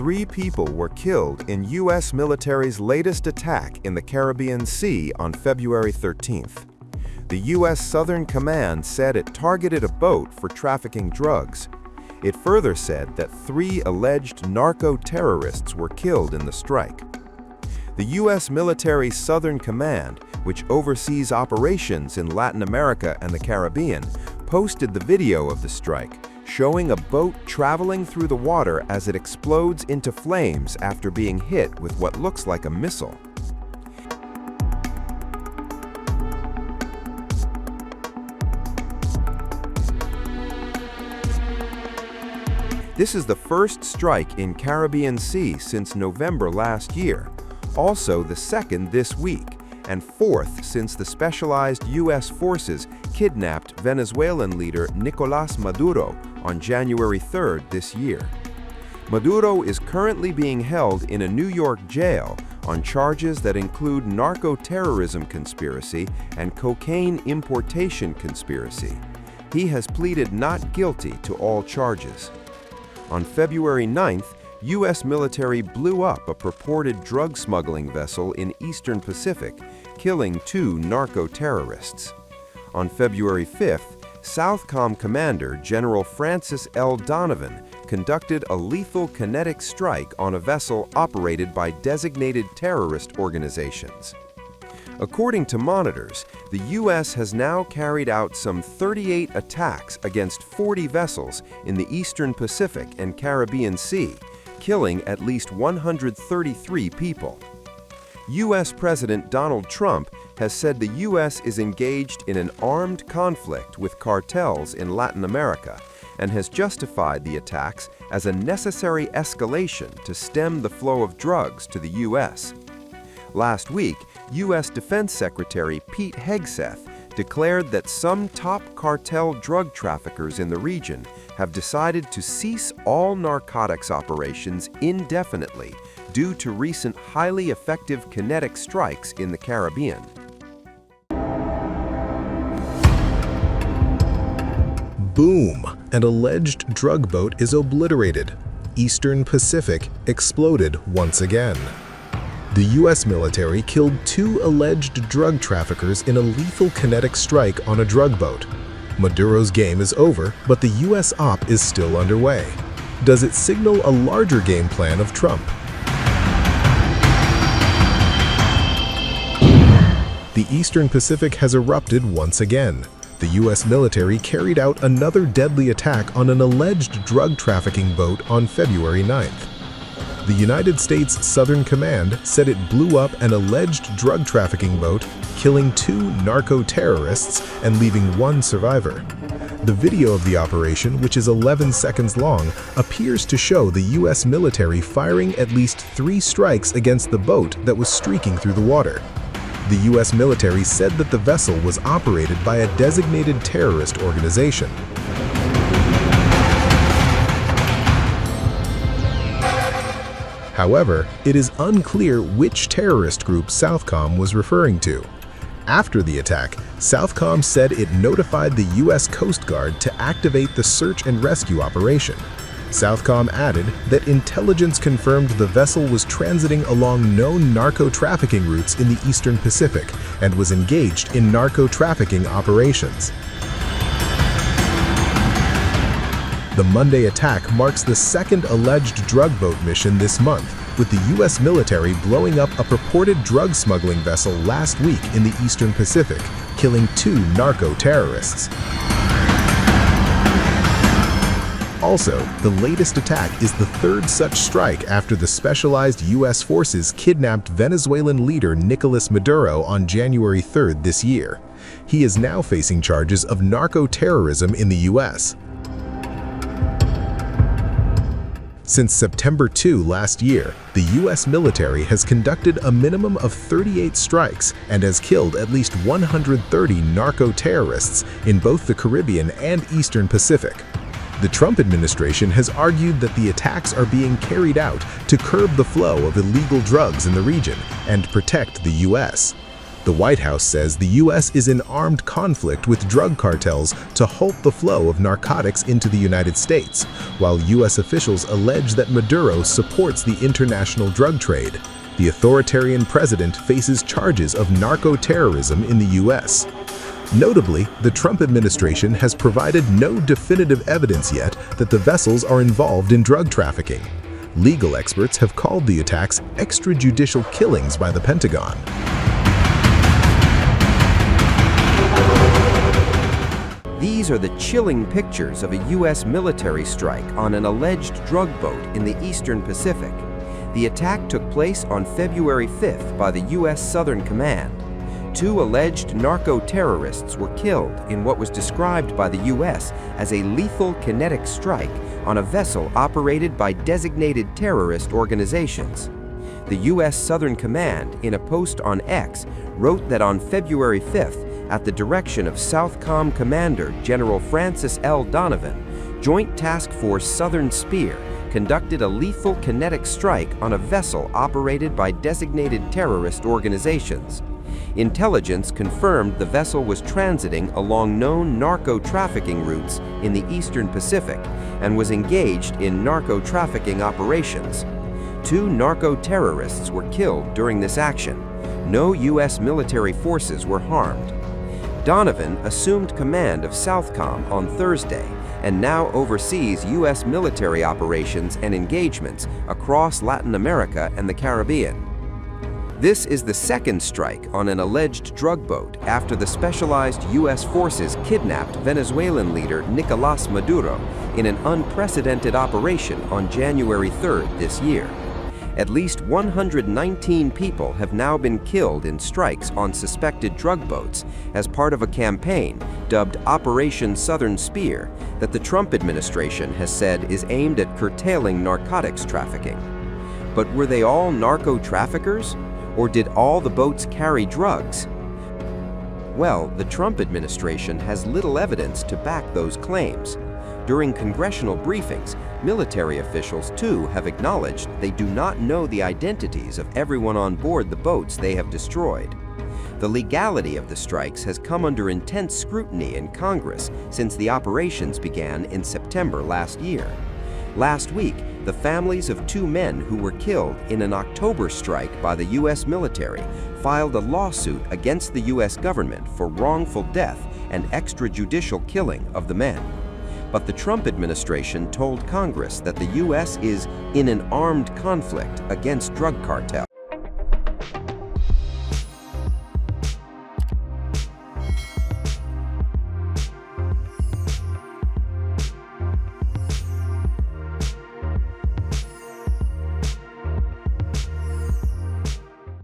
3 people were killed in U.S. military's latest attack in the Caribbean Sea on February 13th. The U.S. Southern Command said it targeted a boat for trafficking drugs. It further said that 3 alleged narco-terrorists were killed in the strike. The U.S. military's Southern Command, which oversees operations in Latin America and the Caribbean, posted the video of the strike, showing a boat traveling through the water as it explodes into flames after being hit with what looks like a missile. This is the first strike in Caribbean Sea since November last year, also the second this week, and 4th since the specialized U.S. forces kidnapped Venezuelan leader Nicolás Maduro on January 3rd this year. Maduro is currently being held in a New York jail on charges that include narco-terrorism conspiracy and cocaine importation conspiracy. He has pleaded not guilty to all charges. On February 9th, U.S. military blew up a purported drug-smuggling vessel in Eastern Pacific, killing 2 narco-terrorists. On February 5th, Southcom Commander General Francis L. Donovan conducted a lethal kinetic strike on a vessel operated by designated terrorist organizations. According to monitors, the U.S. has now carried out some 38 attacks against 40 vessels in the Eastern Pacific and Caribbean Sea, killing at least 133 people. U.S. President Donald Trump has said the U.S. is engaged in an armed conflict with cartels in Latin America and has justified the attacks as a necessary escalation to stem the flow of drugs to the U.S. Last week, U.S. Defense Secretary Pete Hegseth declared that some top cartel drug traffickers in the region have decided to cease all narcotics operations indefinitely due to recent highly effective kinetic strikes in the Caribbean. Boom! An alleged drug boat is obliterated. Eastern Pacific exploded once again. The U.S. military killed 2 alleged drug traffickers in a lethal kinetic strike on a drug boat. Maduro's game is over, but the U.S. op is still underway. Does it signal a larger game plan of Trump? The Eastern Pacific has erupted once again. The U.S. military carried out another deadly attack on an alleged drug trafficking boat on February 9th. The United States Southern Command said it blew up an alleged drug trafficking boat, killing 2 narco-terrorists and leaving 1 survivor. The video of the operation, which is 11 seconds long, appears to show the U.S. military firing at least 3 strikes against the boat that was streaking through the water. The U.S. military said that the vessel was operated by a designated terrorist organization. However, it is unclear which terrorist group Southcom was referring to. After the attack, Southcom said it notified the U.S. Coast Guard to activate the search and rescue operation. Southcom added that intelligence confirmed the vessel was transiting along known narco-trafficking routes in the Eastern Pacific and was engaged in narco-trafficking operations. The Monday attack marks the 2nd alleged drug boat mission this month, with the U.S. military blowing up a purported drug smuggling vessel last week in the Eastern Pacific, killing 2 narco-terrorists. Also, the latest attack is the 3rd such strike after the specialized U.S. forces kidnapped Venezuelan leader Nicolás Maduro on January 3rd this year. He is now facing charges of narco-terrorism in the U.S. Since September 2 last year, the U.S. military has conducted a minimum of 38 strikes and has killed at least 130 narco-terrorists in both the Caribbean and Eastern Pacific. The Trump administration has argued that the attacks are being carried out to curb the flow of illegal drugs in the region and protect the U.S. The White House says the U.S. is in armed conflict with drug cartels to halt the flow of narcotics into the United States, while U.S. officials allege that Maduro supports the international drug trade. The authoritarian president faces charges of narco-terrorism in the U.S. Notably, the Trump administration has provided no definitive evidence yet that the vessels are involved in drug trafficking. Legal experts have called the attacks extrajudicial killings by the Pentagon. These are the chilling pictures of a U.S. military strike on an alleged drug boat in the Eastern Pacific. The attack took place on February 5th by the U.S. Southern Command. 2 alleged narco-terrorists were killed in what was described by the U.S. as a lethal kinetic strike on a vessel operated by designated terrorist organizations. The U.S. Southern Command, in a post on X, wrote that on February 5th, at the direction of Southcom Commander General Francis L. Donovan, Joint Task Force Southern Spear conducted a lethal kinetic strike on a vessel operated by designated terrorist organizations. Intelligence confirmed the vessel was transiting along known narco-trafficking routes in the Eastern Pacific and was engaged in narco-trafficking operations. 2 narco-terrorists were killed during this action. No U.S. military forces were harmed. Donovan assumed command of Southcom on Thursday and now oversees U.S. military operations and engagements across Latin America and the Caribbean. This is the second strike on an alleged drug boat after the specialized U.S. forces kidnapped Venezuelan leader Nicolás Maduro in an unprecedented operation on January 3rd this year. At least 119 people have now been killed in strikes on suspected drug boats as part of a campaign dubbed Operation Southern Spear that the Trump administration has said is aimed at curtailing narcotics trafficking. But were they all narco-traffickers? Or did all the boats carry drugs? Well, the Trump administration has little evidence to back those claims. During congressional briefings, military officials too have acknowledged they do not know the identities of everyone on board the boats they have destroyed. The legality of the strikes has come under intense scrutiny in Congress since the operations began in September last year. Last week, the families of 2 men who were killed in an October strike by the U.S. military filed a lawsuit against the U.S. government for wrongful death and extrajudicial killing of the men. But the Trump administration told Congress that the U.S. is in an armed conflict against drug cartels.